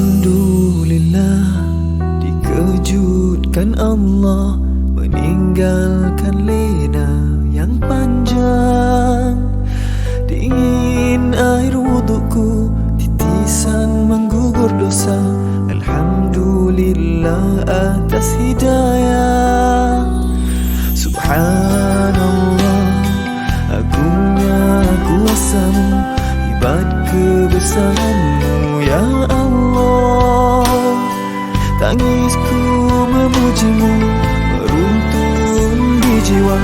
Alhamdulillah, dikejutkan Allah meninggalkan lena yang panjang. Dingin air wudukku, titisan menggugur dosa. Alhamdulillah atas hidayah. Subhanallah, agungnya kuasamu, hebat kebesaranmu ya Allah. Tangisku memujimu, meruntun di jiwa.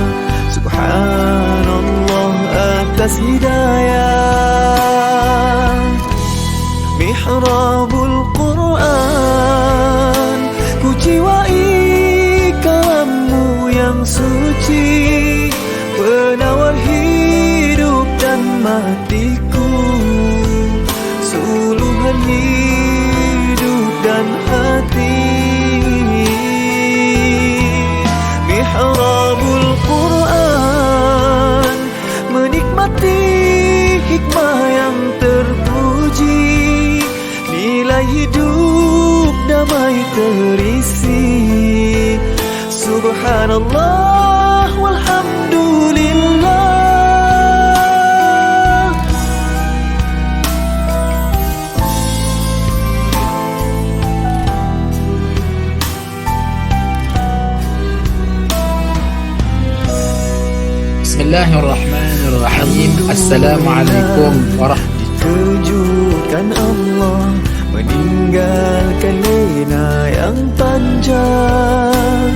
Subhanallah atas hidayah. Mihrabul Quran, ku jiwai kalammu yang suci, penawar hidup dan matiku, suluhan hidup dan hati. Mihrabul Quran, menikmati hikmah yang terpuji, nilai hidup damai terisi. Subhanallah walhamdulillah. Bismillahirrahmanirrahim. Assalamualaikum warahmatullahi. Dikejutkan Allah meninggalkan lena yang panjang.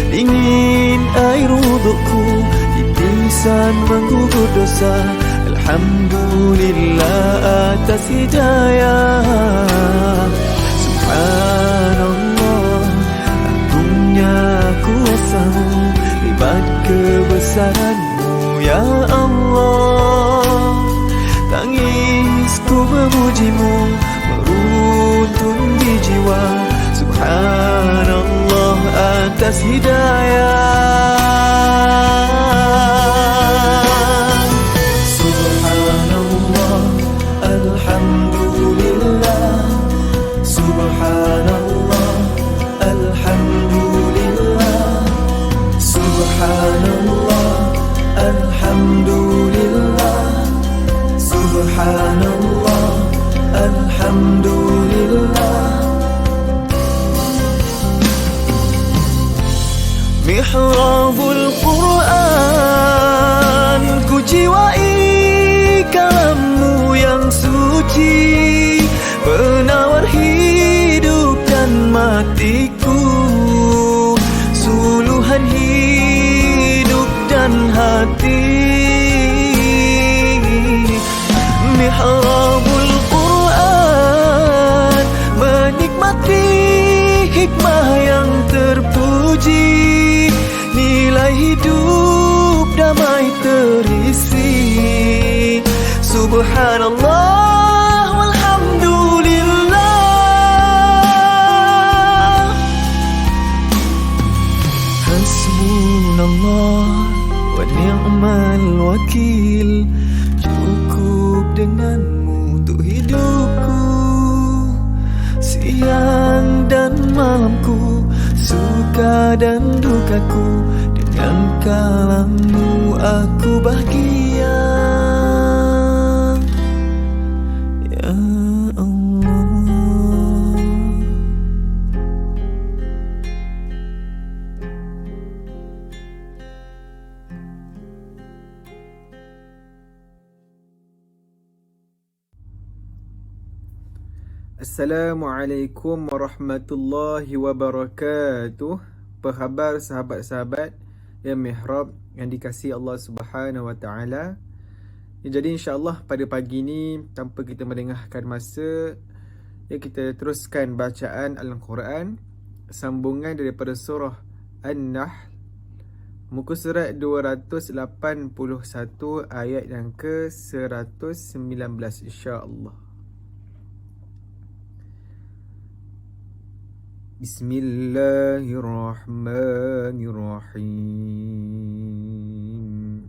Dingin air wudukku, titisan menggugur dosa. Alhamdulillah atas hidayah. Subhanallah, agungnya kuasamu, hebat kebesaranmu ya Allah. Tangisku memujimu, meruntun di jiwa. Subhanallah atas hidayah. Subhanallah, alhamdulillah. Subhanallah, alhamdulillah. Subhanallah, alhamdulillah. Subhanallah, alhamdulillah. Mihrabul Quran, ku jiwai kalammu yang suci, penawar hidup dan matiku, suluhan hidup dan hati. Mihrabul Quran, menikmati hikmah yang terpuji, nilai hidup damai terisi. Subhanallah walhamdulillah. Hasbunallah wa ni'mal wakil, cukup denganmu untuk hidupku, siang dan malamku, suka dan dukaku, dengan kalammu aku bahagia ya Allah. Assalamualaikum warahmatullahi wabarakatuh. Apa khabar sahabat-sahabat yang mihrab yang dikasihi Allah Subhanahu wa taala. Jadi insya-Allah pada pagi ini, tanpa kita melengahkan masa, kita teruskan bacaan Al-Quran, sambungan daripada surah An-Nahl, muka surat 281 ayat yang ke-119 insya-Allah. Bismillahirrahmanirrahim.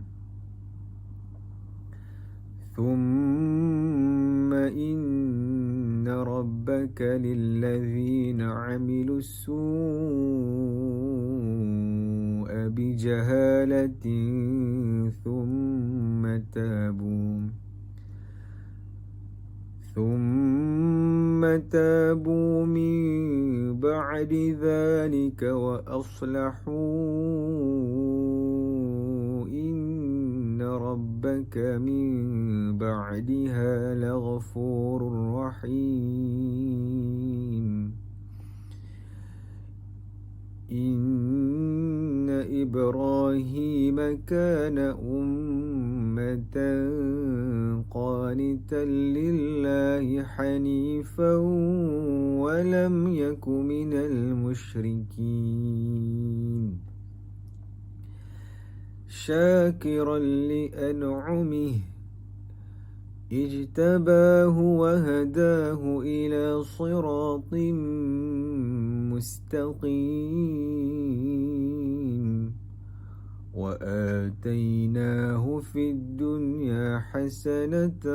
Thumma inna rabbaka ربك للذين عملوا السوء بجهالة ثم تابوا من بعد ذلك وأصلحوا إن ربك من بعدها لغفور رحيم إن إبراهيم كان أمة قانتا لله حنيفا ولم يك من المشركين شاكرا لأنعمه اجتباه وهداه إلى صراط مستقيم وآتيناه في الدنيا حسنة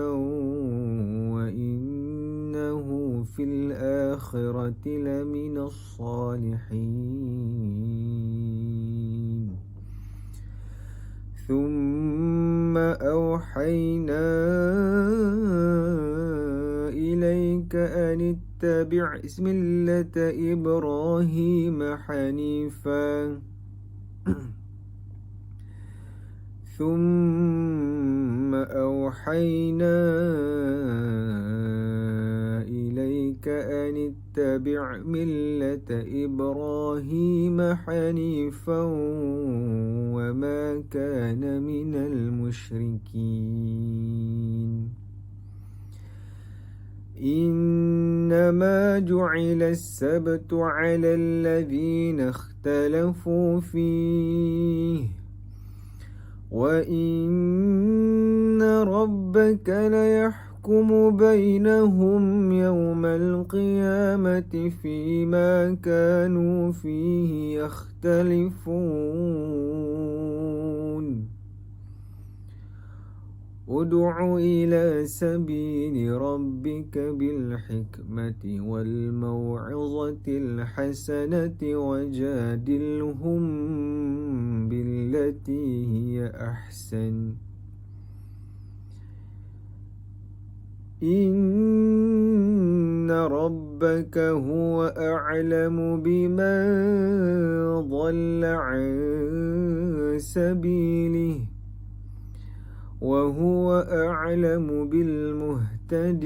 وإنه في الآخرة لمن الصالحين ثم أوحينا إليك أن اتبع ملة إبراهيم حنيفا ثم أوحينا إليك أن اتبع ملة إبراهيم حنيفا وما كان من المشركين إنما جعل السبت على الذين اختلفوا فيه وإن ربك ليحكم بينهم يوم القيامة فيما كانوا فيه يختلفون ادع إلى سبيل ربك بالحكمة والموعظة الحسنة وجادلهم بالتي هي أحسن إن ربك هو أعلم بمن ضل عن سبيله وهو أعلم بالمهتدين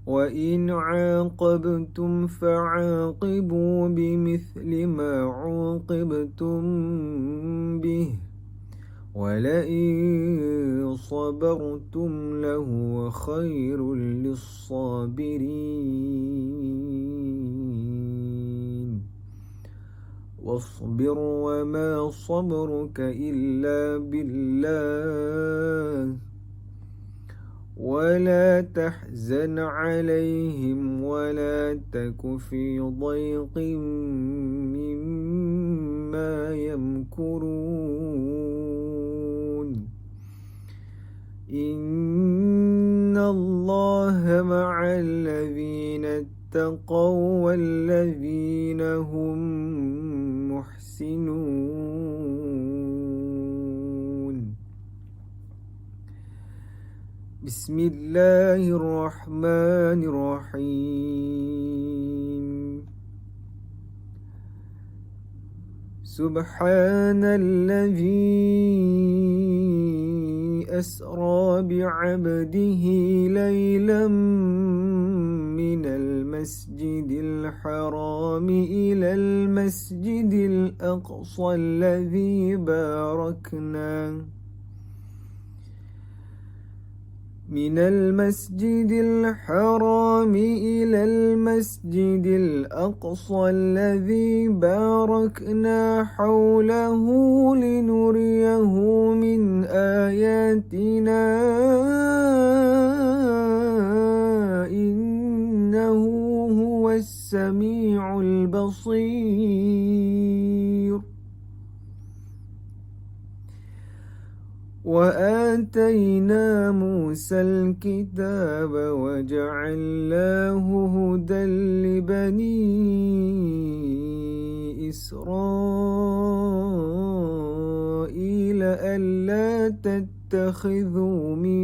وإن عاقبتم فعاقبوا بمثل ما عوقبتم به ولئن صبرتم لهو خير للصابرين واصبر وما صبرك إلا بالله ولا تحزن عليهم ولا تك في ضيق مما يمكرون إن الله مع الذين اتقوا والذين هم محسنون بسم الله الرحمن الرحيم سبحان الذي أسرى بعبده ليلا من المسجد الحرام إلى المسجد الأقصى الذي باركنا من المسجد الحرام إلى المسجد الأقصى الذي باركنا حوله لنريه من آياتنا إنه هو السميع البصير وآتينا موسى الكتاب وجعلناه هدى لبني إسرائيل ألا تتخذوا من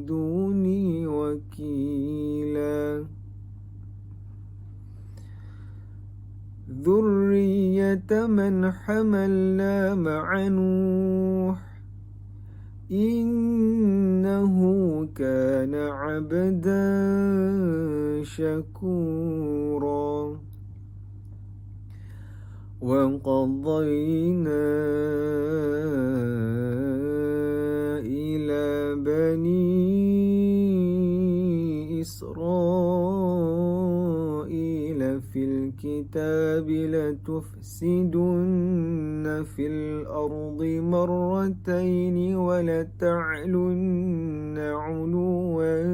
دوني وكيلا ذرية من حملنا مع نوح إنه كان عبدا شكورا وقضينا إلى بني إسرائيل في الكتاب لتفسدن في الأرض مرتين ولتعلن علوا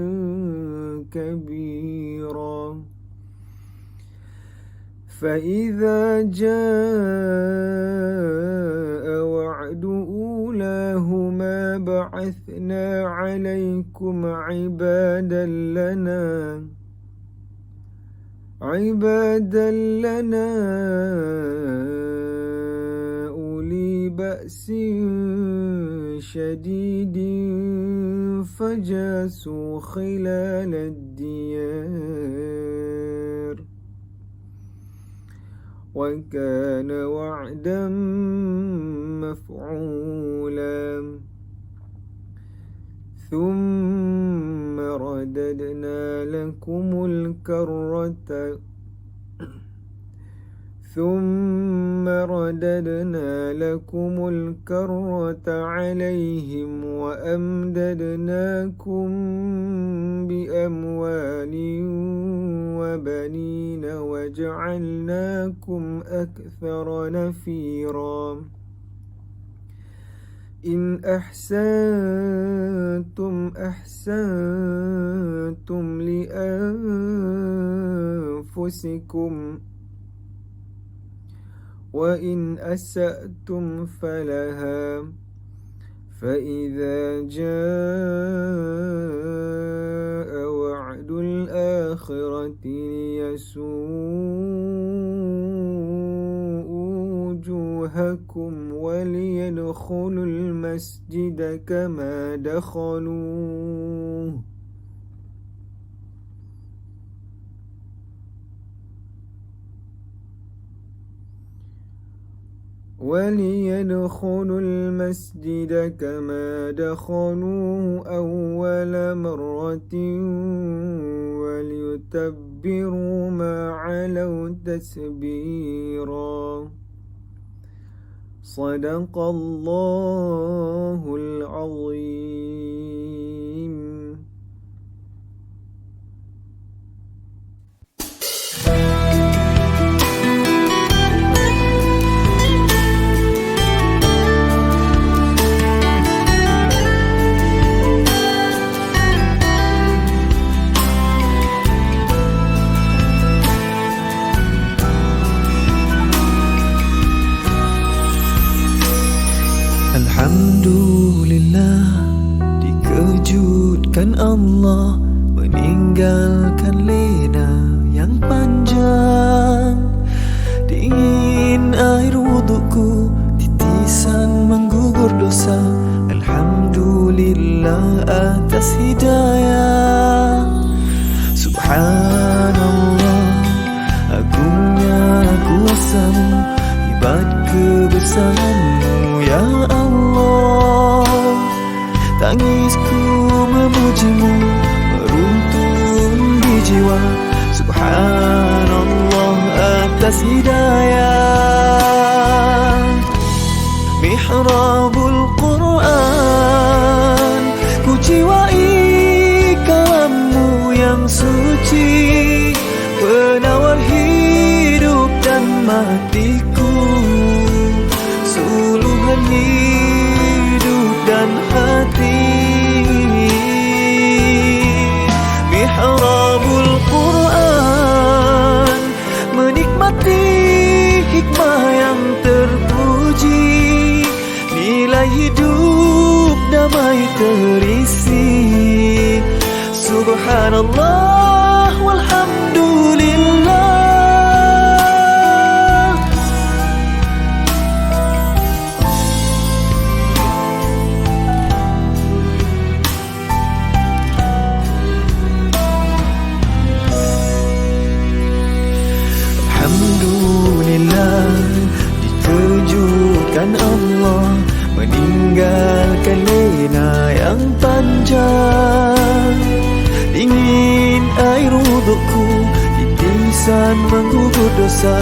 كبيرا فإذا جاء وعد أولاهما بعثنا عليكم عبادا لنا أولي بأس شديد فجاسوا خلال الديار وكان وعدا مفعولا ثم رددنا لكم الكرة عليهم وأمددناكم بأموال وبنين وجعلناكم أكثر نفيرا إن أحسنتم لأنفسكم وإن أسأتم فلها فإذا جاء وعد الآخرة ليسوءوا وجوهكم وليدخلوا المسجد كما دخلوه أول مرة وليتبروا ما علوا تسبيرا صدق الله العظيم. Alhamdulillah, dikejutkan Allah meninggalkan lena yang panjang. Dingin air wudukku, titisan menggugur dosa. Alhamdulillah atas hidayah. Subhanallah, agungnya kuasamu, hebat kebesaranmu ya Allah. Tangisku memujimu meruntun di jiwa. Subhanallah atas hidayah. Mihrabul Quran, ku jiwai kalammu yang suci, penawar hidup dan matiku, suluhan hidup dan hati. Mihrabul Quran, menikmati hikmah yang terpuji, nilai hidup terisi. Subhanallah walhamdulillah. Alhamdulillah, dikejutkan Allah meninggalkan lena yang panjang. Dingin air wudukku, titisan menggugur dosa.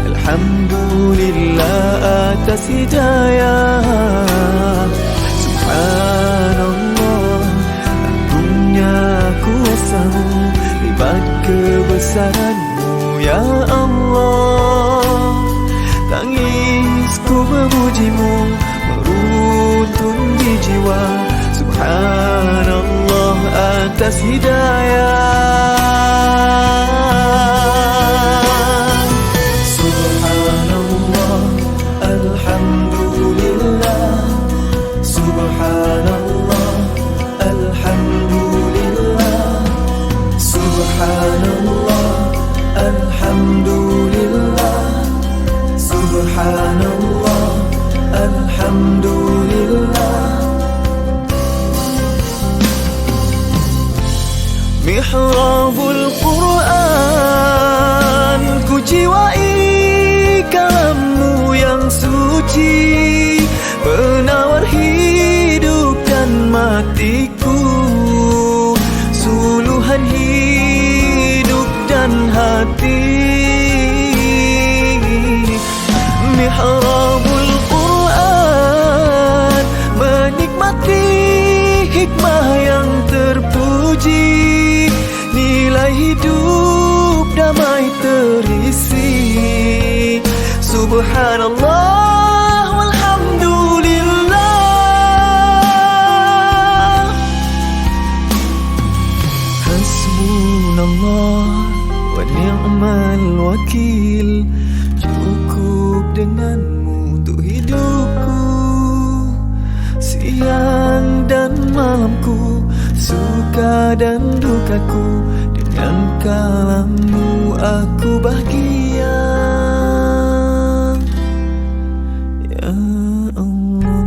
Alhamdulillah atas hidayah. Subhanallah, agungnya kuasamu, hebat kebesaranmu ya Allah. Tangisku memujimu, meruntun di jiwa. Subhanallah atas hidayah. Subhanallah, alhamdulillah. Subhanallah, alhamdulillah. Subhanallah, alhamdulillah. Subhanallah, alhamdulillah. Mihrabul Quran, ku jiwai kalammu yang suci, penawar hidup dan matiku, suluhan hidup dan hati. Mihrabul Quran, menikmati hikmah yang terpuji, nilai hidup damai terisi. Subhanallah walhamdulillah. Hasbunallah wa ni'mal wakil. Cukup denganmu untuk hidupku, siang dan malamku, suka dan dukaku. Dengan kalammu aku bahagia ya Allah.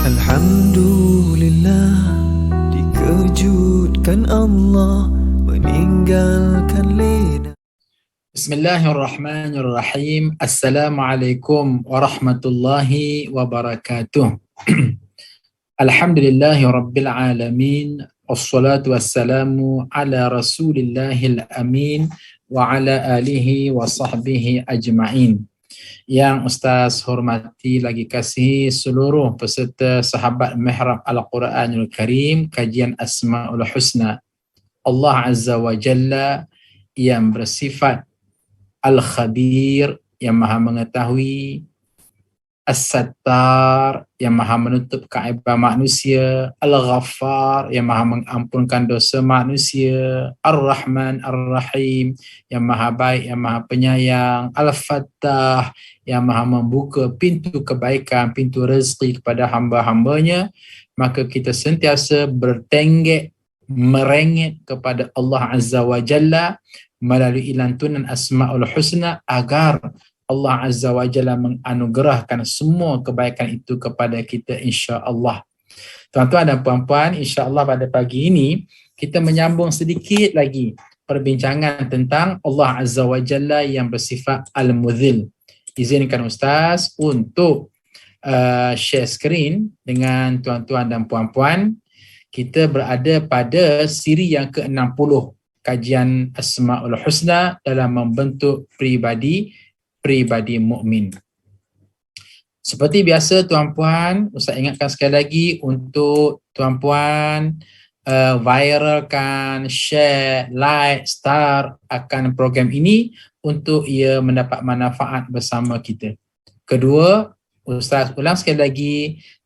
Alhamdulillah, dikejutkan Allah meninggalkan lena. Bismillahirrahmanirrahim. Assalamualaikum warahmatullahi wabarakatuh. Alhamdulillahi rabbil alamin. Wassalatu wassalamu ala rasulillahil amin wa ala alihi wa sahbihi ajma'in. Yang Ustaz hormati lagi kasihi seluruh peserta sahabat Mihrab Al-Quranul Karim, kajian Asma'ul Husna. Allah Azza wa Jalla yang bersifat Al-Khabir, yang maha mengetahui, As-Sattar, yang maha menutup keaiban manusia, Al-Ghaffar, yang maha mengampunkan dosa manusia, Ar-Rahman, Ar-Rahim, yang maha baik, yang maha penyayang, Al-Fattah, yang maha membuka pintu kebaikan, pintu rezeki kepada hamba-hambanya. Maka kita sentiasa bertenggek, merengek kepada Allah Azza wa Jalla melalui lantunan Asma'ul Husna agar Allah Azza wa Jalla menganugerahkan semua kebaikan itu kepada kita, insya-Allah. Tuan-tuan dan puan-puan, insya-Allah pada pagi ini kita menyambung sedikit lagi perbincangan tentang Allah Azza wa Jalla yang bersifat Al-Mudhil. Izinkan Ustaz untuk share screen dengan tuan-tuan dan puan-puan. Kita berada pada siri yang ke-60 kajian Asma'ul Husna dalam membentuk pribadi pribadi mukmin. Seperti biasa tuan-puan, Ustaz ingatkan sekali lagi untuk tuan-puan viralkan, share, like, start akan program ini untuk ia mendapat manfaat bersama kita. Kedua, Ustaz ulang sekali lagi,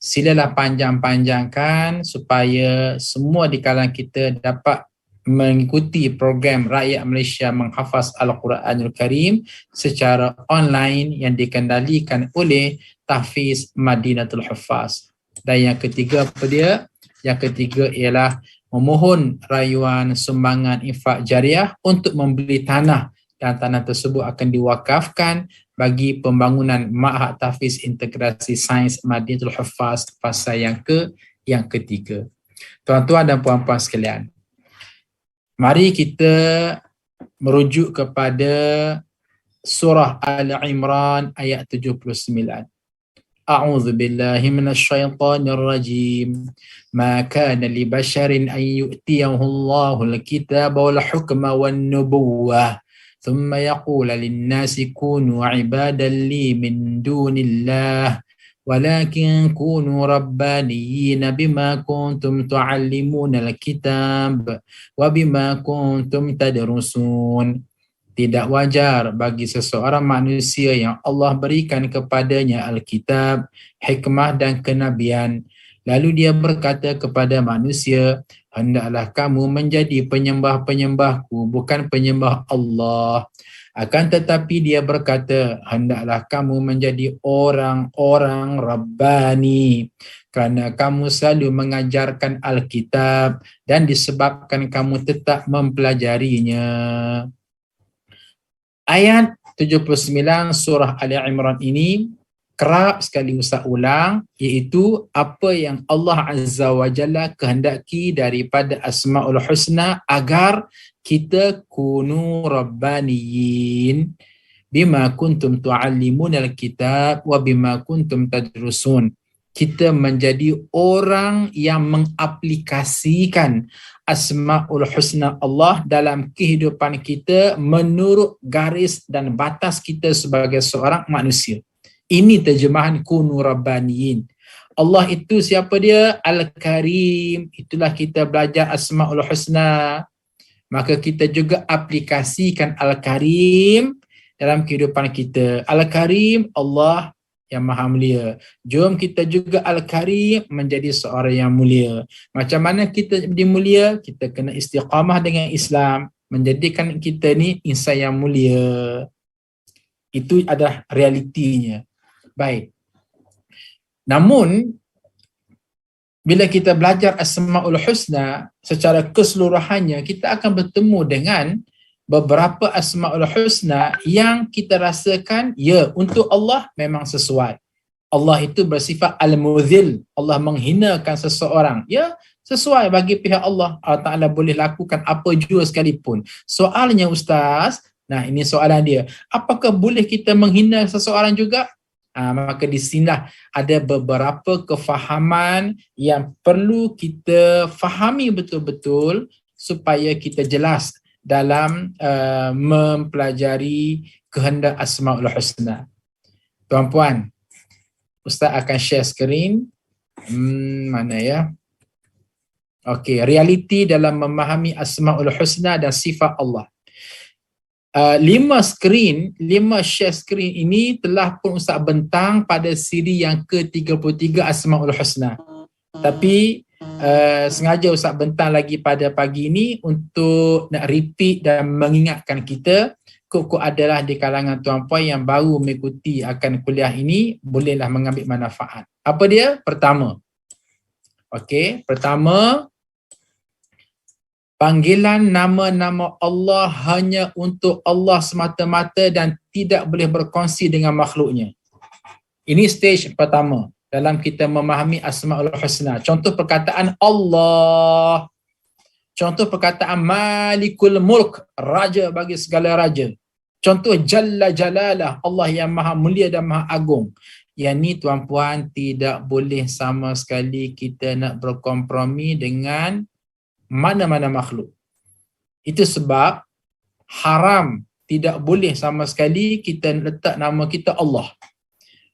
silalah panjang-panjangkan supaya semua di kalangan kita dapat mengikuti program Rakyat Malaysia Menghafaz Al-Quranul Karim secara online yang dikendalikan oleh Tahfiz Madinatul Huffaz. Dan yang ketiga apa dia? Yang ketiga ialah memohon rayuan sumbangan infak jariah untuk membeli tanah, dan tanah tersebut akan diwakafkan bagi pembangunan Ma'had Tahfiz Integrasi Sains Madinatul Huffaz fasa yang ketiga. Tuan-tuan dan puan-puan sekalian, mari kita merujuk kepada surah Al-Imran ayat 79. A'udzu billahi minasyaitonir rajim. Ma kana li basharin an yu'tiyahu Allahu al-kitaba wal hukma wan nubuwwah thumma yaqula lin-nasi kunu 'ibadan li min dunillah walakin kunu rabbaniyyin bima kuntum tu'allimuna al-kitab wa bima kuntum tadrusun. Tidak wajar bagi seseorang manusia yang Allah berikan kepadanya Alkitab, hikmah dan kenabian. Lalu dia berkata kepada manusia, hendaklah kamu menjadi penyembah-penyembahku, bukan penyembah Allah. Akan tetapi dia berkata, hendaklah kamu menjadi orang-orang Rabbani, kerana kamu selalu mengajarkan Alkitab dan disebabkan kamu tetap mempelajarinya. Ayat 79 surah Ali Imran ini kerap sekali Ustaz ulang, iaitu apa yang Allah Azza wa Jalla kehendaki daripada Asma'ul Husna agar kita kunu rabbaniyin bima kuntum tu'allimunal kitab wa bima kuntum tadrusun. Kita menjadi orang yang mengaplikasikan Asma'ul Husna Allah dalam kehidupan kita menurut garis dan batas kita sebagai seorang manusia. Ini terjemahan kunu rabbaniyin. Allah itu siapa dia? Al-Karim. Itulah kita belajar Asma'ul Husna. Maka kita juga aplikasikan Al-Karim dalam kehidupan kita. Al-Karim, Allah yang maha mulia. Jom kita juga Al-Karim menjadi seorang yang mulia. Macam mana kita jadi mulia? Kita kena istiqamah dengan Islam, menjadikan kita ni insan yang mulia. Itu adalah realitinya. Baik. Namun, bila kita belajar Asma'ul Husna secara keseluruhannya, kita akan bertemu dengan beberapa Asma'ul Husna yang kita rasakan, ya, untuk Allah memang sesuai. Allah itu bersifat Al-Mudhil. Allah menghinakan seseorang. Ya, sesuai bagi pihak Allah. Allah Ta'ala boleh lakukan apa jua sekalipun. Soalnya Ustaz, nah ini soalan dia. Apakah boleh kita menghina seseorang juga? Maka di sinilah ada beberapa kefahaman yang perlu kita fahami betul-betul supaya kita jelas dalam mempelajari kehendak Asma'ul Husna. Tuan-puan, Ustaz akan share skrin. Mana ya? Okey, realiti dalam memahami Asma'ul Husna dan sifat Allah. 5 share skrin ini telah pun Ustaz bentang pada siri yang ke-33 Asma'ul Husna. Tapi sengaja Ustaz bentang lagi pada pagi ini untuk nak repeat dan mengingatkan kita, kok adalah di kalangan tuan-puan yang baru mengikuti akan kuliah ini, bolehlah mengambil manfaat. Apa dia? Pertama. Okey, pertama, panggilan nama-nama Allah hanya untuk Allah semata-mata dan tidak boleh berkongsi dengan makhluknya. Ini stage pertama dalam kita memahami Asma'ul Husna. Contoh perkataan Allah. Contoh perkataan Malikul Mulk, raja bagi segala raja. Contoh Jalla Jalalah, Allah yang maha mulia dan maha agung. Yang ni tuan-puan tidak boleh sama sekali kita nak berkompromi dengan mana-mana makhluk. Itu sebab haram tidak boleh sama sekali kita letak nama kita Allah.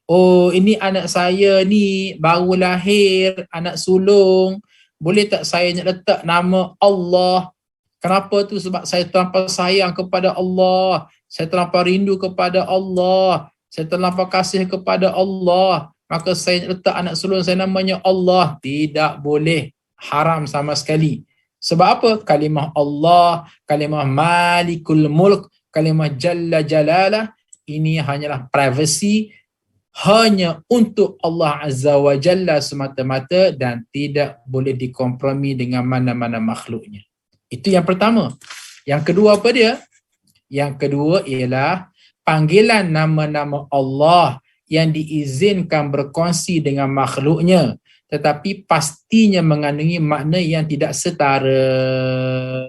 Oh, ini anak saya ni baru lahir, anak sulung. Boleh tak saya nak letak nama Allah? Kenapa tu? Sebab saya terlampau sayang kepada Allah. Saya terlampau rindu kepada Allah. Saya terlampau kasih kepada Allah. Maka saya letak anak sulung saya namanya Allah. Tidak boleh. Haram sama sekali. Sebab apa? Kalimah Allah, kalimah Malikul Mulk, kalimah Jalla Jalalah, ini hanyalah privacy, hanya untuk Allah Azza wa Jalla semata-mata dan tidak boleh dikompromi dengan mana-mana makhluknya. Itu yang pertama. Yang kedua apa dia? Yang kedua ialah panggilan nama-nama Allah yang diizinkan berkongsi dengan makhluknya, tetapi pastinya mengandungi makna yang tidak setara.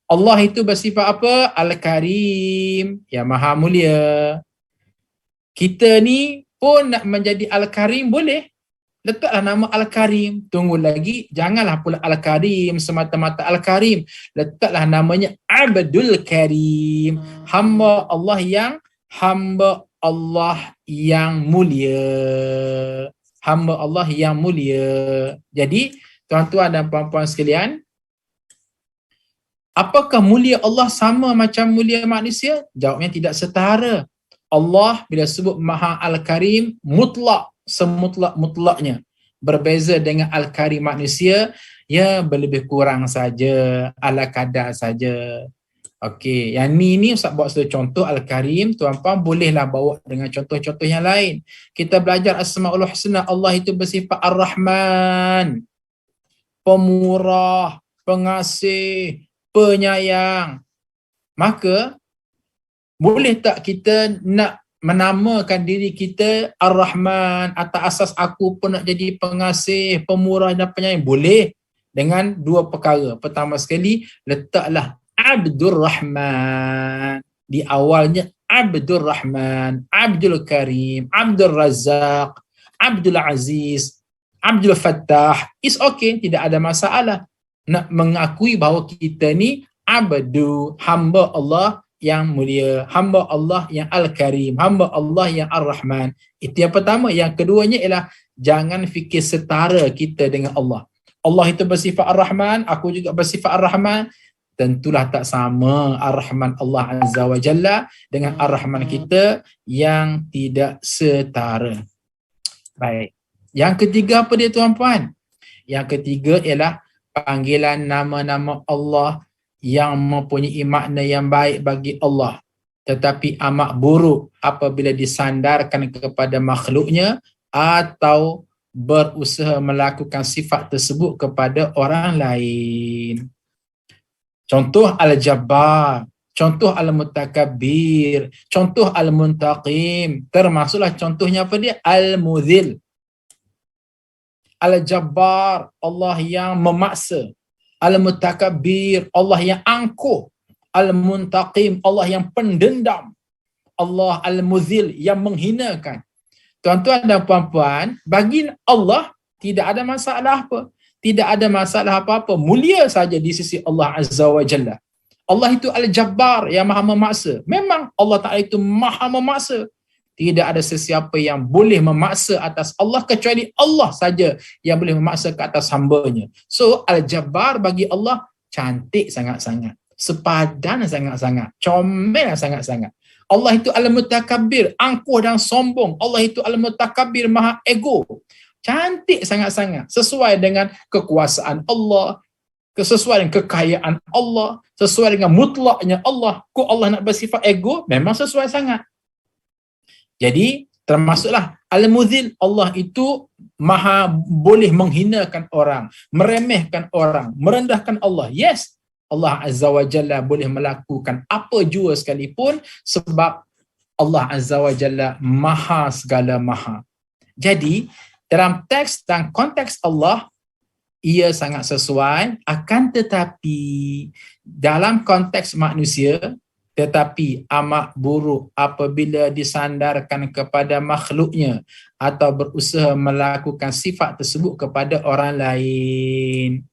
Allah itu bersifat apa? Al-Karim, yang maha mulia. Kita ni pun nak menjadi Al-Karim boleh. Letaklah nama Al-Karim. Tunggu lagi, janganlah pula Al-Karim semata-mata Al-Karim. Letaklah namanya Abdul Karim. Hamba Allah yang mulia. Hamba Allah yang mulia. Jadi, tuan-tuan dan puan-puan sekalian, apakah mulia Allah sama macam mulia manusia? Jawabnya tidak setara. Allah bila sebut Maha Al-Karim, mutlak, semutlak-mutlaknya. Berbeza dengan Al-Karim manusia, ya berlebih kurang saja, ala kadar saja. Okey, yang ni Ustaz buat satu contoh Al-Karim, tuan-puan bolehlah bawa dengan contoh-contoh yang lain. Kita belajar Asmaul Husna, Allah itu bersifat Ar-Rahman, pemurah, pengasih, penyayang. Maka boleh tak kita nak menamakan diri kita Ar-Rahman atas asas aku pun nak jadi pengasih, pemurah dan penyayang? Boleh, dengan dua perkara. Pertama sekali, letaklah Abdul Rahman. Di awalnya Abdul Rahman, Abdul Karim, Abdul Razak, Abdul Aziz, Abdul Fattah. It's okay, tidak ada masalah. Nak mengakui bahawa kita ni abdu, hamba Allah yang mulia, hamba Allah yang Al-Karim, hamba Allah yang Ar-Rahman. Itu yang pertama. Yang keduanya ialah jangan fikir setara kita dengan Allah. Allah itu bersifat Ar-Rahman, aku juga bersifat Ar-Rahman. Tentulah tak sama Ar-Rahman Allah Azza wa Jalla dengan Ar-Rahman kita yang tidak setara. Baik. Yang ketiga apa dia tuan-puan? Yang ketiga ialah panggilan nama-nama Allah yang mempunyai makna yang baik bagi Allah, tetapi amat buruk apabila disandarkan kepada makhluknya atau berusaha melakukan sifat tersebut kepada orang lain. Contoh Al-Jabbar, contoh Al-Mutakabbir, contoh Al-Muntaqim, termasuklah contohnya apa dia? Al-Mudhil. Al-Jabbar, Allah yang memaksa. Al-Mutakabbir, Allah yang angkuh. Al-Muntaqim, Allah yang pendendam. Allah Al-Mudhil, yang menghinakan. Tuan-tuan dan puan-puan, bagi Allah tidak ada masalah apa. Tidak ada masalah apa-apa. Mulia saja di sisi Allah Azza wa Jalla. Allah itu Al-Jabbar, yang maha memaksa. Memang Allah Ta'ala itu maha memaksa. Tidak ada sesiapa yang boleh memaksa atas Allah kecuali Allah saja yang boleh memaksa ke atas hambanya. So, Al-Jabbar bagi Allah cantik sangat-sangat. Sepadan sangat-sangat. Comel sangat-sangat. Allah itu Al-Mutakabbir, angkuh dan sombong. Allah itu Al-Mutakabbir, maha ego. Cantik sangat-sangat. Sesuai dengan kekuasaan Allah, sesuai dengan kekayaan Allah, sesuai dengan mutlaknya Allah. Kok Allah nak bersifat ego? Memang sesuai sangat. Jadi, termasuklah Al-Mudhil, Allah itu maha boleh menghinakan orang, meremehkan orang, merendahkan Allah. Yes, Allah Azza wa Jalla boleh melakukan apa jua sekalipun sebab Allah Azza wa Jalla maha segala maha. Jadi, dalam teks dan konteks Allah, ia sangat sesuai, akan tetapi dalam konteks manusia, tetapi amat buruk apabila disandarkan kepada makhluknya atau berusaha melakukan sifat tersebut kepada orang lain.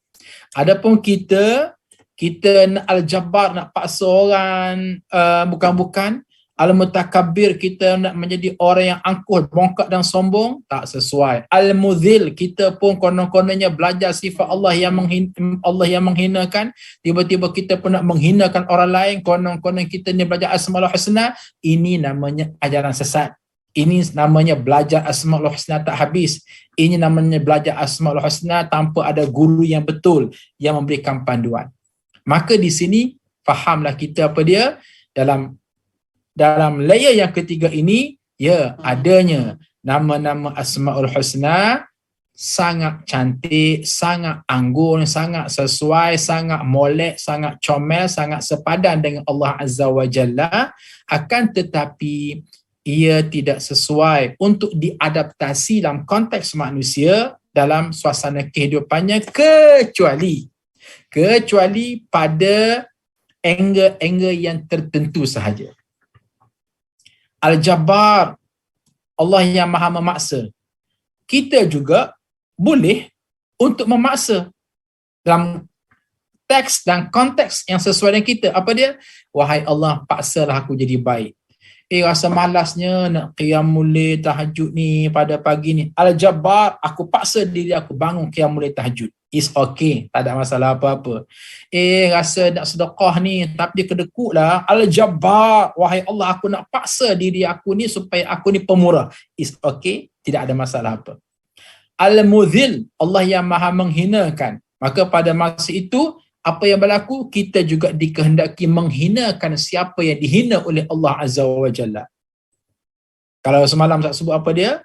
Adapun kita kita nak al-jabbar, nak paksa orang bukan-bukan. Al-mutakabbir, kita nak menjadi orang yang angkuh, bongkak dan sombong, tak sesuai. Al-mudhil, kita pun konon-kononnya belajar sifat Allah yang menghinakan, tiba-tiba kita pun nak menghinakan orang lain, konon-konon kita ni belajar Asmaul Husna, ini namanya ajaran sesat. Ini namanya belajar Asmaul Husna tak habis. Ini namanya belajar Asmaul Husna tanpa ada guru yang betul yang memberikan panduan. Maka di sini fahamlah kita apa dia dalam layer yang ketiga ini, ya, adanya nama-nama Asmaul Husna sangat cantik, sangat anggun, sangat sesuai, sangat molek, sangat comel, sangat sepadan dengan Allah Azza wa Jalla, akan tetapi ia tidak sesuai untuk diadaptasi dalam konteks manusia dalam suasana kehidupannya, kecuali pada angle-angle yang tertentu sahaja. Al-Jabbar, Allah yang maha memaksa. Kita juga boleh untuk memaksa dalam teks dan konteks yang sesuai dengan kita. Apa dia? Wahai Allah, paksalah aku jadi baik. Rasa malasnya nak qiyamul lail tahajud ni pada pagi ni. Al-Jabbar, aku paksa diri aku bangun qiyamul lail tahajud. It's okay, tak ada masalah apa-apa. Rasa nak sedekah ni tapi kedekut lah. Al-Jabbar, wahai Allah, aku nak paksa diri aku ni supaya aku ni pemurah. It's okay, tidak ada masalah apa. Al-Mudhil, Allah yang maha menghinakan. Maka pada masa itu, apa yang berlaku? Kita juga dikehendaki menghinakan siapa yang dihina oleh Allah Azza wa Jalla. Kalau semalam saya sebut apa dia?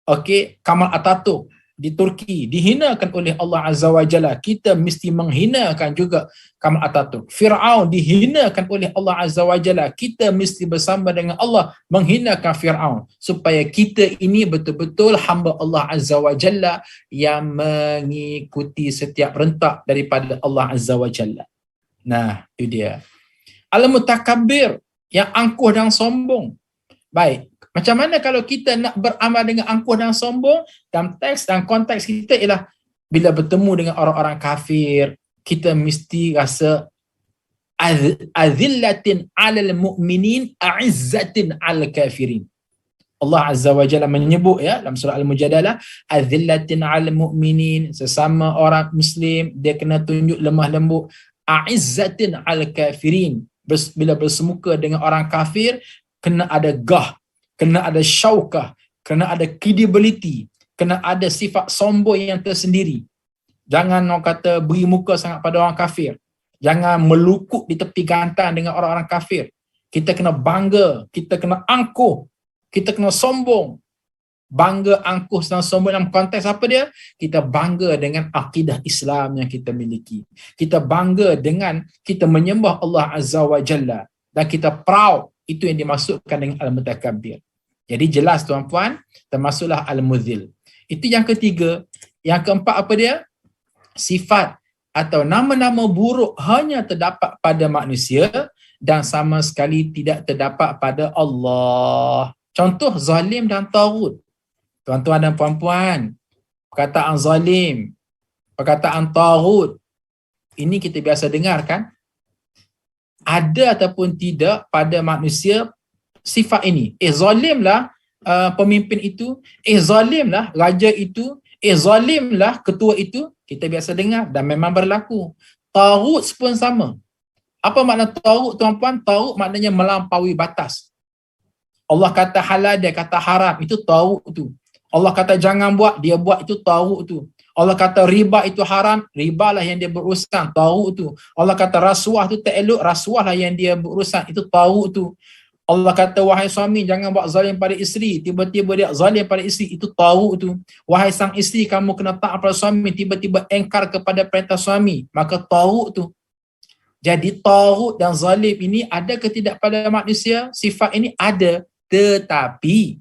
Okey, Kamal Atatürk di Turki dihinakan oleh Allah Azza wa Jalla. Kita mesti menghinakan juga Kamal Atatürk. Fir'aun dihinakan oleh Allah Azza wa Jalla. Kita mesti bersama dengan Allah menghinakan Fir'aun, supaya kita ini betul-betul hamba Allah Azza wa Jalla yang mengikuti setiap rentak daripada Allah Azza wa Jalla. Nah, itu dia. Al-mutakabbir, yang angkuh dan sombong. Baik, macam mana kalau kita nak beramal dengan angkuh dan sombong? Dalam teks dan konteks kita ialah bila bertemu dengan orang-orang kafir, kita mesti rasa azillatin 'alal mu'minin a'izzatin 'alal kafirin. Allah Azza wa Jalla menyebut ya dalam surah Al-Mujadalah, azillatin 'alal mu'minin, sesama orang muslim dia kena tunjuk lemah lembut, a'izzatin 'alal kafirin. Bila bersemuka dengan orang kafir, kena ada gah, kena ada syaukah, kena ada credibility, kena ada sifat sombong yang tersendiri. Jangan orang kata beri muka sangat pada orang kafir. Jangan melukuk di tepi gantan dengan orang-orang kafir. Kita kena bangga, kita kena angkuh, kita kena sombong. Bangga, angkuh dan sombong dalam konteks apa dia? Kita bangga dengan akidah Islam yang kita miliki. Kita bangga dengan kita menyembah Allah Azza wa Jalla. Dan kita proud. Itu yang dimasukkan dengan al-mutakabbir. Jadi jelas tuan-puan, termasuklah al-mudhil. Itu yang ketiga. Yang keempat apa dia? Sifat atau nama-nama buruk hanya terdapat pada manusia dan sama sekali tidak terdapat pada Allah. Contoh zalim dan taghut. Tuan-tuan dan puan-puan, perkataan zalim, perkataan taghut, ini kita biasa dengar kan? Ada ataupun tidak pada manusia sifat ini. Zalimlah pemimpin itu, zalimlah raja itu, zalimlah ketua itu, kita biasa dengar dan memang berlaku. Taghut pun sama. Apa makna taghut tuan-puan? Taghut maknanya melampaui batas. Allah kata halal, dia kata haram, itu taghut tu. Allah kata jangan buat, dia buat, itu taghut tu. Allah kata riba itu haram, ribalah yang dia berurusan, taghut tu. Allah kata rasuah tu tak elok, rasuahlah yang dia berurusan, itu taghut tu. Allah kata wahai suami jangan buat zalim pada isteri, tiba-tiba dia zalim pada isteri, itu taghut tu. Wahai sang isteri kamu kena taat pada suami, tiba-tiba engkar kepada perintah suami, maka taghut tu. Jadi taghut dan zalim ini ada ke tidak pada manusia? Sifat ini ada, tetapi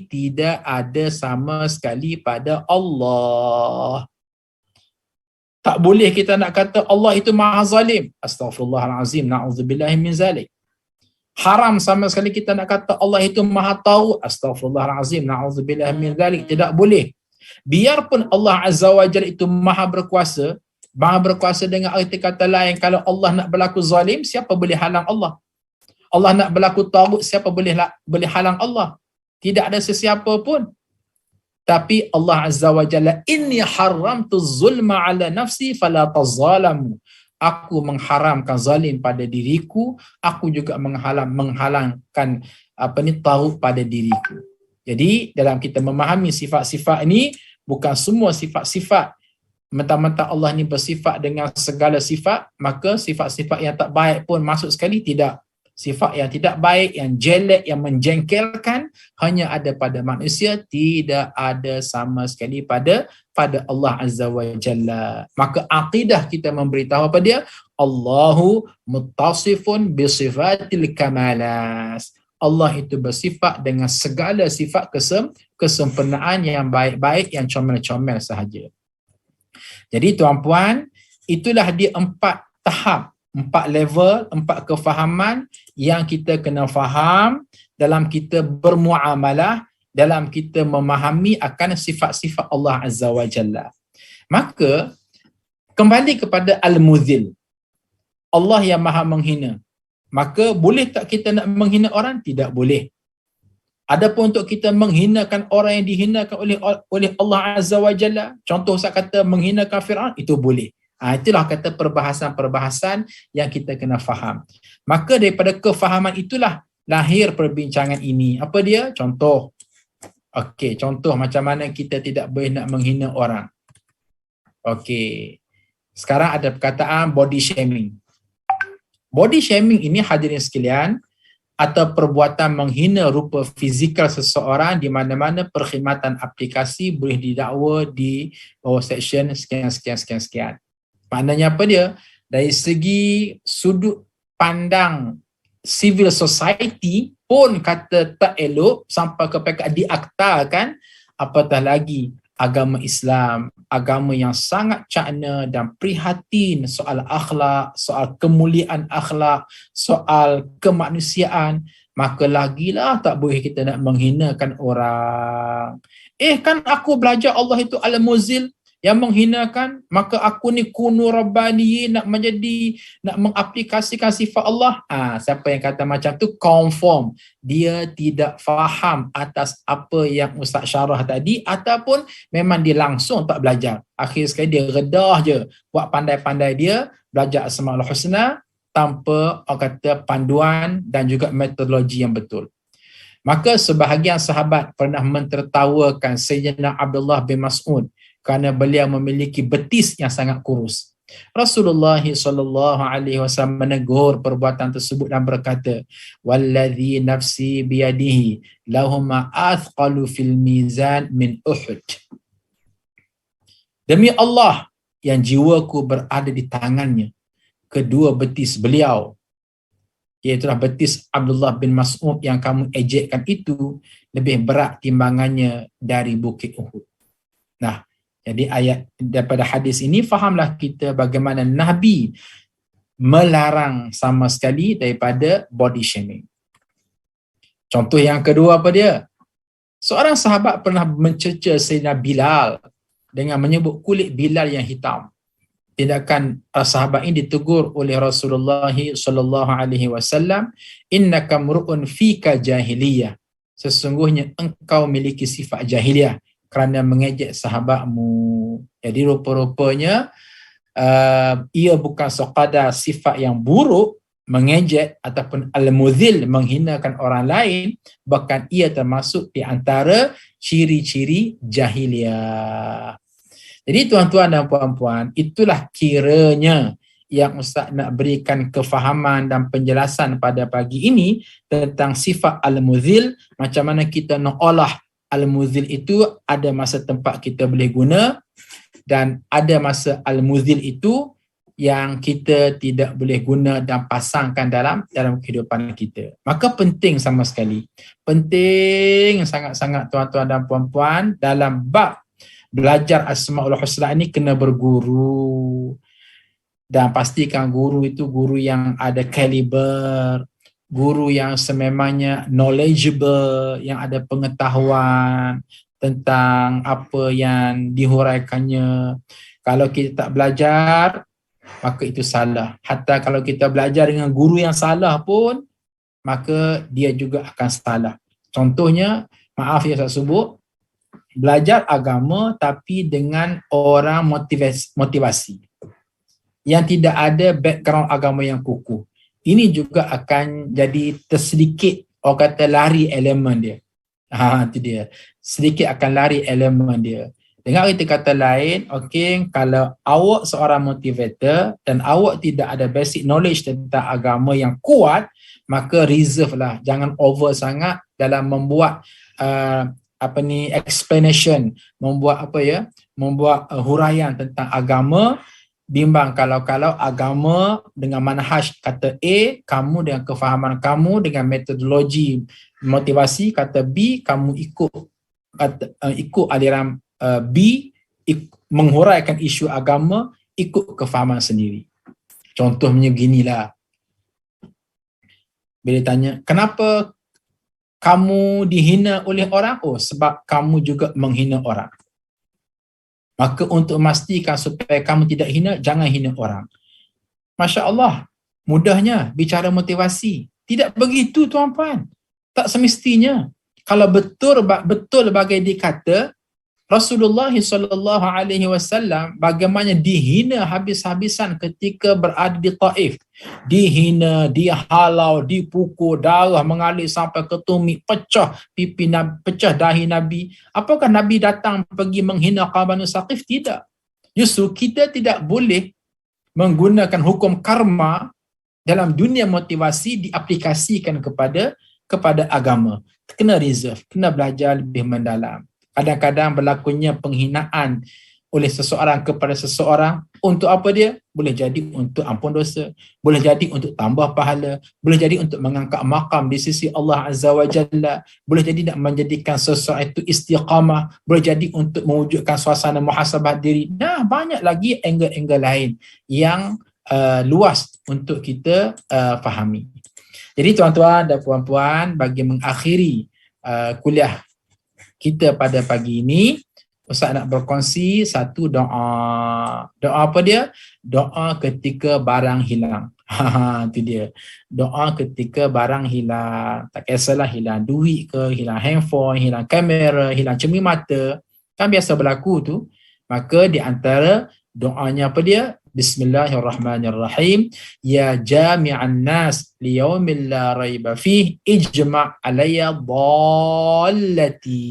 tidak ada sama sekali pada Allah. Tak boleh kita nak kata Allah itu maha zalim. Astaghfirullahalazim, na'udzubillahi min zalik. Haram sama sekali kita nak kata Allah itu maha tahu. Astaghfirullahalazim, na'udzubillahi min zalik. Tidak boleh. Biarpun Allah Azza wa Jalla itu maha berkuasa, Maha berkuasa dengan arti kata lain, kalau Allah nak berlaku zalim, siapa boleh halang Allah? Allah nak berlaku tagut, siapa boleh halang Allah? Tidak ada sesiapa pun. Tapi Allah Azza wa Jalla, inni haramtu zulma ala nafsi fala tazalamu. Aku mengharamkan zalim pada diriku, aku juga menghalangkan tagut pada diriku. Jadi dalam kita memahami sifat-sifat ini, bukan semua sifat-sifat mentah-mentah Allah ni bersifat dengan segala sifat, maka sifat-sifat yang tak baik pun masuk sekali, tidak. Sifat yang tidak baik, yang jelek, yang menjengkelkan hanya ada pada manusia, tidak ada sama sekali pada Allah Azza wa Jalla. Maka akidah kita memberitahu apa dia? Allahu muttasifun bisifatil kamalas. Allah itu bersifat dengan segala sifat kesempurnaan yang baik-baik, yang comel-comel sahaja. Jadi tuan-puan, itulah dia 4 tahap, 4 level, 4 kefahaman yang kita kena faham dalam kita bermuamalah, dalam kita memahami akan sifat-sifat Allah Azza wa Jalla. Maka, kembali kepada Al-Muzil, Allah yang maha menghina. Maka boleh tak kita nak menghina orang? Tidak boleh. Adapun untuk kita menghinakan orang yang dihinakan oleh Allah Azza wa Jalla, contoh saya kata menghinakan Fir'aun, itu boleh. Itulah kata perbahasan-perbahasan yang kita kena faham. Maka daripada kefahaman itulah lahir perbincangan ini. Apa dia? Contoh. Okey, contoh macam mana kita tidak boleh nak menghina orang. Okey. Sekarang ada perkataan body shaming. Body shaming ini, hadirin sekalian, atau perbuatan menghina rupa fizikal seseorang di mana-mana perkhidmatan aplikasi boleh didakwa di bawah seksyen sekian. Maknanya apa dia? Dari segi sudut pandang civil society pun kata tak elok sampai ke peringkat diaktakan, apatah lagi agama Islam, agama yang sangat cakna dan prihatin soal akhlak, soal kemuliaan akhlak, soal kemanusiaan, maka lagilah tak boleh kita nak menghinakan orang. Kan aku belajar Allah itu Al-Muzil, yang menghinakan, maka aku ni kunu rabbani, nak mengaplikasikan sifat Allah. Siapa yang kata macam tu conform, dia tidak faham atas apa yang Ustaz syarah tadi, ataupun memang dia langsung tak belajar. Akhir sekali dia redah je, buat pandai-pandai dia belajar Asmaul Husna tanpa kata panduan dan juga metodologi yang betul. Maka sebahagian sahabat pernah mentertawakan Sayyidina Abdullah bin Mas'ud kerana beliau memiliki betis yang sangat kurus. Rasulullah SAW menegur perbuatan tersebut dan berkata, "Wallazi nafsi biyadihi lahuma athqalu fil mizan min Uhud." Demi Allah yang jiwaku berada di tangannya, kedua betis beliau, iaitulah betis Abdullah bin Mas'ud yang kamu ejekkan itu, lebih berat timbangannya dari bukit Uhud. Nah, jadi ayat daripada hadis ini, fahamlah kita bagaimana Nabi melarang sama sekali daripada body shaming. Contoh yang kedua apa dia? Seorang sahabat pernah mencerca Sayyidina Bilal dengan menyebut kulit Bilal yang hitam. Tindakan sahabat ini ditegur oleh Rasulullah SAW, "Innaka mru'un fika jahiliyah." Sesungguhnya engkau memiliki sifat jahiliyah kerana mengejek sahabatmu. Jadi rupa-rupanya ia bukan sekadar sifat yang buruk, mengejek ataupun al-muzil, menghinakan orang lain, bahkan ia termasuk di antara ciri-ciri jahiliyah. Jadi tuan-tuan dan puan-puan, itulah kiranya yang Ustaz nak berikan kefahaman dan penjelasan pada pagi ini tentang sifat al-muzil, macam mana kita nak olah al-muzil itu. Ada masa tempat kita boleh guna dan ada masa al-muzil itu yang kita tidak boleh guna dan pasangkan dalam kehidupan kita. Maka penting sama sekali. Penting sangat-sangat tuan-tuan dan puan-puan, dalam bab belajar Asmaul Husna ini kena berguru. Dan pastikan guru itu guru yang ada kaliber, guru yang sememangnya knowledgeable, yang ada pengetahuan tentang apa yang dihuraikannya. Kalau kita tak belajar, maka itu salah. Hatta kalau kita belajar dengan guru yang salah pun, maka dia juga akan salah. Contohnya, maaf ya saya sebut, belajar agama tapi dengan orang motivasi yang tidak ada background agama yang kukuh. Ini juga akan jadi tersedikit orang kata lari elemen dia. Itu dia. Sedikit akan lari elemen dia. Dengan kata lain, okey, kalau awak seorang motivator dan awak tidak ada basic knowledge tentang agama yang kuat, maka reserve lah. Jangan over sangat dalam membuat explanation, membuat huraian tentang agama. Bimbang kalau agama dengan manhaj kata A, kamu dengan kefahaman kamu dengan metodologi motivasi kata B, kamu ikut aliran B, menghuraikan isu agama ikut kefahaman sendiri. Contohnya beginilah. Bila tanya, kenapa kamu dihina oleh orang? Oh, sebab kamu juga menghina orang. Maka untuk memastikan supaya kamu tidak hina, jangan hina orang. Masya Allah, mudahnya bicara motivasi. Tidak begitu tuan-puan. Tak semestinya. Kalau betul bagai dikata, Rasulullah SAW bagaimana dihina habis-habisan ketika berada di Taif. Dihina, dihalau, dipukul, darah mengalir sampai ke tumit, pecah pipi Nabi, pecah dahi Nabi. Apakah Nabi datang pergi menghina kaum Banu Saqif? Tidak. Justru kita tidak boleh menggunakan hukum karma dalam dunia motivasi diaplikasikan kepada agama. Kena reserve, kena belajar lebih mendalam. Kadang-kadang berlakunya penghinaan oleh seseorang kepada seseorang. Untuk apa dia? Boleh jadi untuk ampun dosa, boleh jadi untuk tambah pahala, boleh jadi untuk mengangkat makam di sisi Allah Azza wa Jalla, boleh jadi nak menjadikan sesuatu istiqamah, boleh jadi untuk mewujudkan suasana muhasabah diri. Nah, banyak lagi angle-angle lain yang luas untuk kita fahami. Jadi tuan-tuan dan puan-puan, bagi mengakhiri kuliah kita pada pagi ini, Ustaz nak berkongsi satu doa. Doa apa dia? Doa ketika barang hilang. Itu dia. Doa ketika barang hilang. Tak kisahlah hilang duit ke, hilang handphone, hilang kamera, hilang cermin mata. Kan biasa berlaku tu. Maka di antara doanya apa dia? Bismillahirrahmanirrahim. Ya jami'an nas liyaumil la raiba fih ijma' alayya dhallati.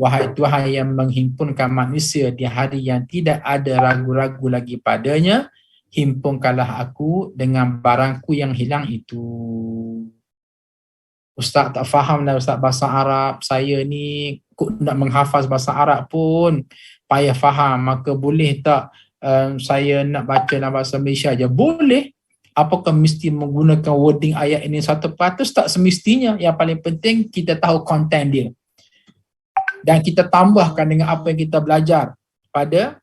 Wahai Tuhan yang menghimpunkan manusia di hari yang tidak ada ragu-ragu lagi padanya, himpunkanlah aku dengan barangku yang hilang itu. Ustaz tak faham dah Ustaz bahasa Arab, saya ni nak menghafaz bahasa Arab pun payah faham, maka boleh tak saya nak baca dalam bahasa Malaysia aja? Boleh. Apakah mesti menggunakan wording ayat ini 100%? Tak semestinya. Yang paling penting kita tahu konten dia. Dan kita tambahkan dengan apa yang kita belajar pada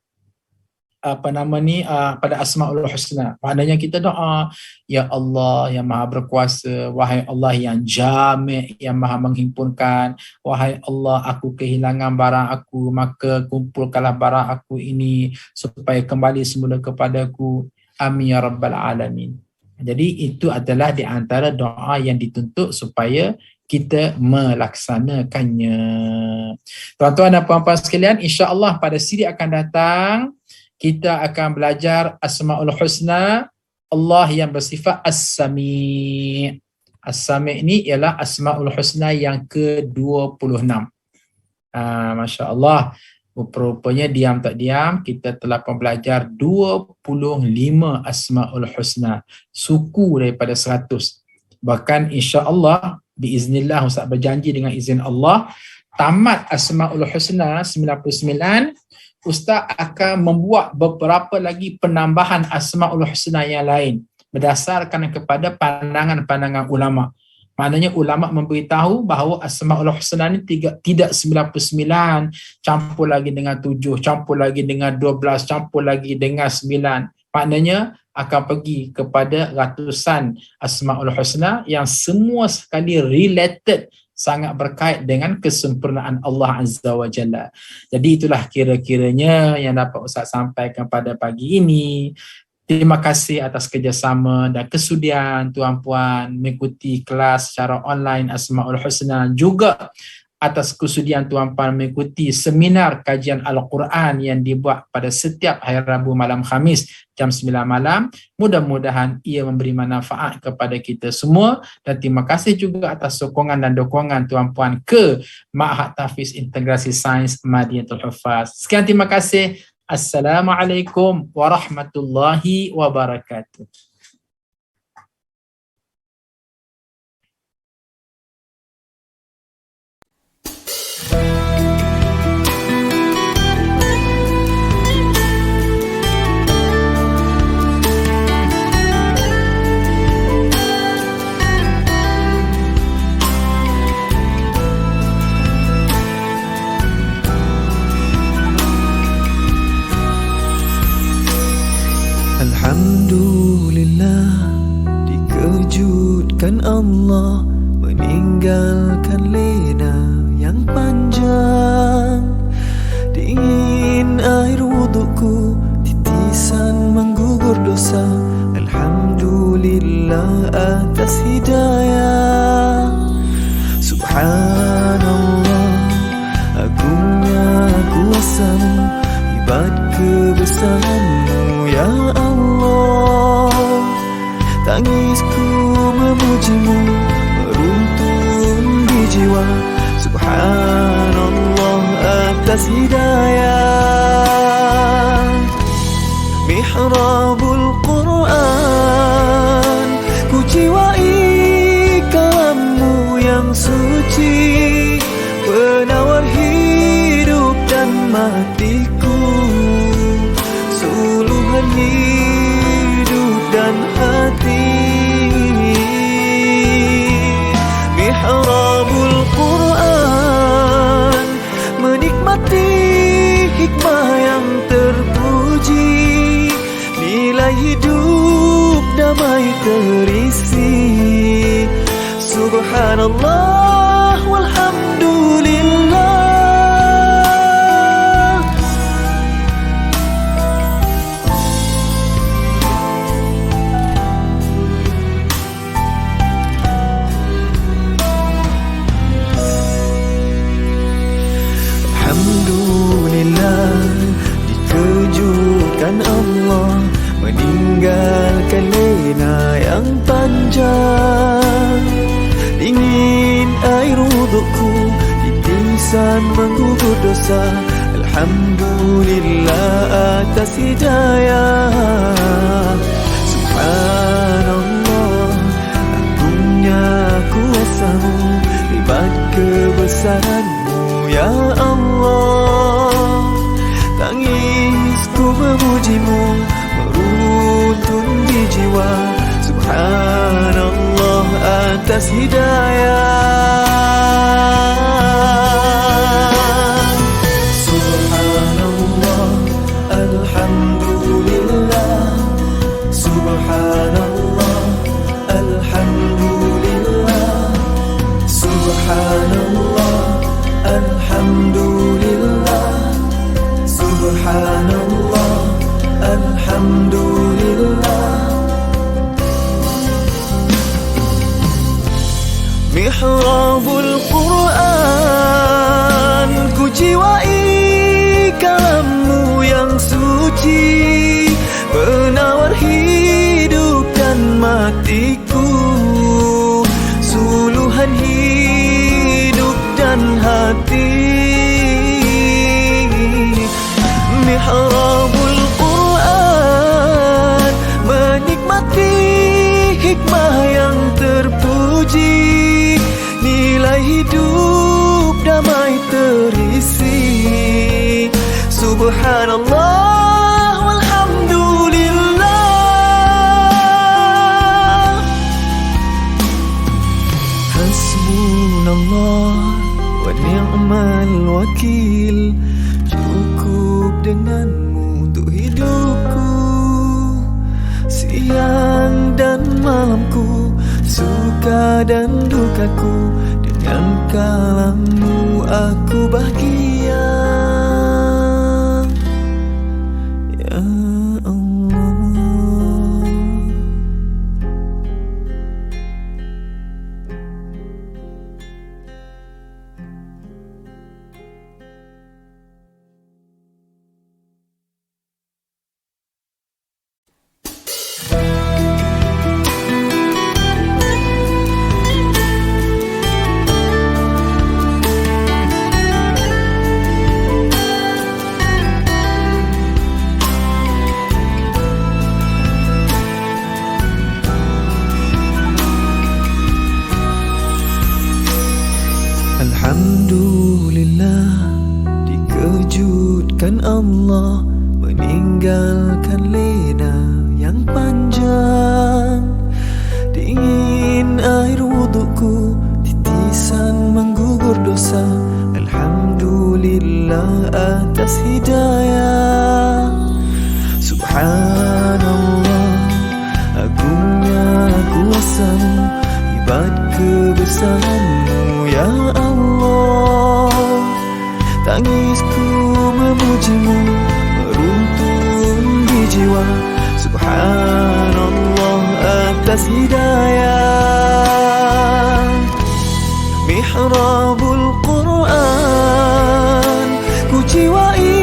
pada Asmaul Husna. Maknanya kita doa, ya Allah yang Maha Berkuasa, wahai Allah yang Jami', yang Maha menghimpunkan, wahai Allah aku kehilangan barang aku, maka kumpulkanlah barang aku ini supaya kembali semula kepadaku. Amin ya rabbal alamin. Jadi itu adalah di antara doa yang dituntut supaya kita melaksanakannya. Tuan-tuan dan puan-puan sekalian, insya-Allah pada siri akan datang kita akan belajar Asmaul Husna Allah yang bersifat As-Sami'. As-Sami' ini ialah Asmaul Husna yang ke-26. Masya Allah, rupanya diam tak diam kita telah belajar 25 Asmaul Husna, suku daripada 100. Bahkan insya-Allah biiznillah, Ustaz berjanji dengan izin Allah, tamat Asmaul Husna 99, Ustaz akan membuat beberapa lagi penambahan Asmaul Husna yang lain berdasarkan kepada pandangan-pandangan ulama. Maknanya ulama memberitahu bahawa Asmaul Husna ni tidak 99, campur lagi dengan 7, campur lagi dengan 12, campur lagi dengan 9. Maknanya akan pergi kepada ratusan Asmaul Husna yang semua sekali related sangat berkait dengan kesempurnaan Allah Azza wa Jalla. Jadi itulah kira-kiranya yang dapat Ustaz sampaikan pada pagi ini. Terima kasih atas kerjasama dan kesudian tuan-puan mengikuti kelas secara online Asmaul Husna, juga atas kesudian tuan-puan mengikuti seminar kajian Al-Quran yang dibuat pada setiap hari Rabu malam Khamis jam 9 malam. Mudah-mudahan ia memberi manfaat kepada kita semua, dan terima kasih juga atas sokongan dan dukungan tuan-puan ke Ma'had Tahfiz Integrasi Sains Madinatul Huffaz. Sekian, terima kasih. Assalamualaikum warahmatullahi wabarakatuh. Alhamdulillah, dikejutkan Allah meninggalkan lena yang panjang. Dingin air wudukku, titisan menggugur dosa. Alhamdulillah atas hidayah. Subhanallah, agungnya kuasa-Mu, hebat kebesaran-Mu ya Allah. Tangisku memuji-Mu, meruntun di jiwa. Subhanallah atas hidayah. Mihrabul Quran, ku jiwai kalam-Mu yang suci, penawar hidup dan matiku, suluhan hidup dan hati. Mihrabul Quran, menikmati hikmah yang terpuji, nilai hidup damai terisi. Subhanallah walhamdulillah. Alhamdulillah, dikejutkan Allah meninggalkan lena yang panjang. Dingin air wudukku, titisan menggugur dosa. Alhamdulillah atas hidayah. Subhanallah, agungnya kuasa-Mu, hebat kebesaran-Mu ya Allah. Tangisku memuji-Mu, meruntun di jiwa. Subhanallah atas hidayah. Subhanallah, alhamdulillah. Subhanallah, alhamdulillah. Subhanallah, alhamdulillah. Subhanallah, alhamdulillah. Mihrabul Quran, ku jiwai kalam-Mu yang suci, penawar hidup dan matiku, suluhan hidup dan hati. Mihrabul Quran, menikmati hikmah yang terpuji, nilai hidup damai terisi. Subhanallah walhamdulillah. Hasbunallah wa ni'mal wakil, cukup dengan-Mu untuk hidupku. Siang dan malamku, suka dan dukaku, dengan kalammu aku bahagia. Ya Allah. Alhamdulillah, dikejutkan Allah meninggalkan lena yang panjang. Dingin air wudukku, titisan menggugur dosa. Alhamdulillah atas hidayah. Subhanallah, agungnya kuasamu, hebat kebesaranmu ya Allah. Tangisku memujimu, meruntun di jiwa. Subhanallah atas hidayah. Mihrabul Quran, ku jiwai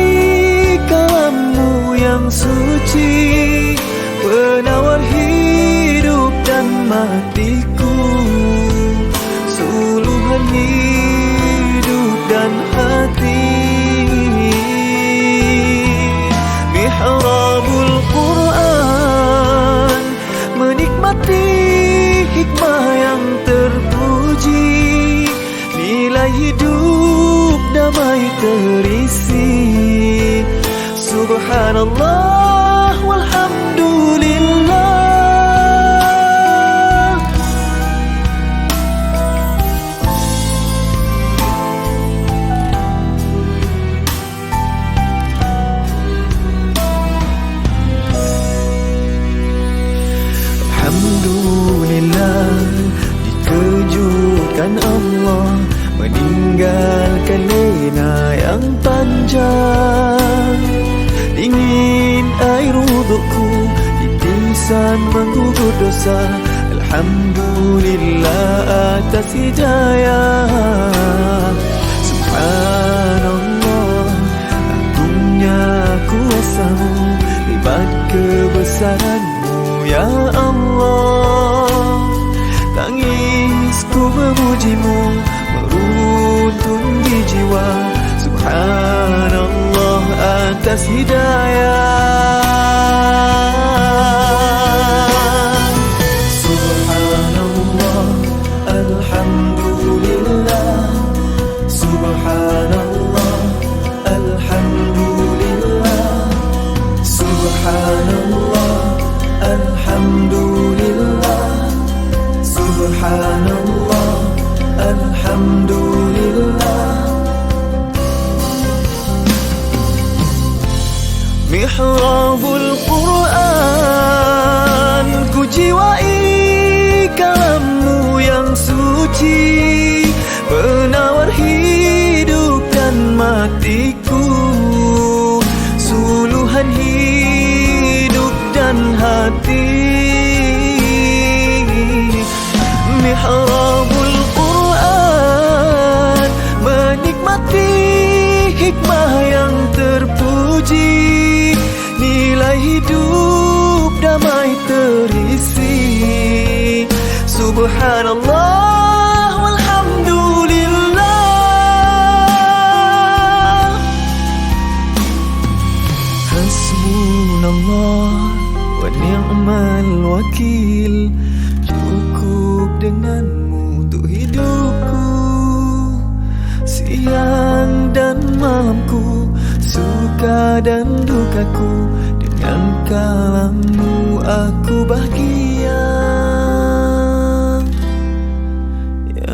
kalammu yang suci, penawar hidup dan matiku, suluhan hidup dan hati. Mihrabul Quran, menikmati hikmah yang terpuji, nilai hidup damai terisi. Subhanallah walhamdulillah. Alhamdulillah, dikejutkan Allah meninggalkan lena yang panjang. Dingin air wudukku, titisan menggugur dosa. Alhamdulillah atas hidayah. Subhanallah, agungnya kuasamu, hebat kebesaranmu ya Allah. Tangisku memujimu, meruntun di jiwa. Subhanallah atas hidayah. Subhanallah, alhamdulillah. Subhanallah, alhamdulillah. Subhanallah, alhamdulillah. Subhanallah, alhamdulillah. Mihrabul Quran, ku jiwai kalammu yang suci, penawar hidup dan matiku, suluhan hidup dan hati. Mihrabul Quran, menikmati hikmah yang terpuji, nilai hidup damai terisi. Subhanallah walhamdulillah. Hasbunallah wa ni'mal wakil, cukup denganmu untuk hidupku, siang dan malamku, suka dan dukaku. Dengan kalammu aku bahagia ya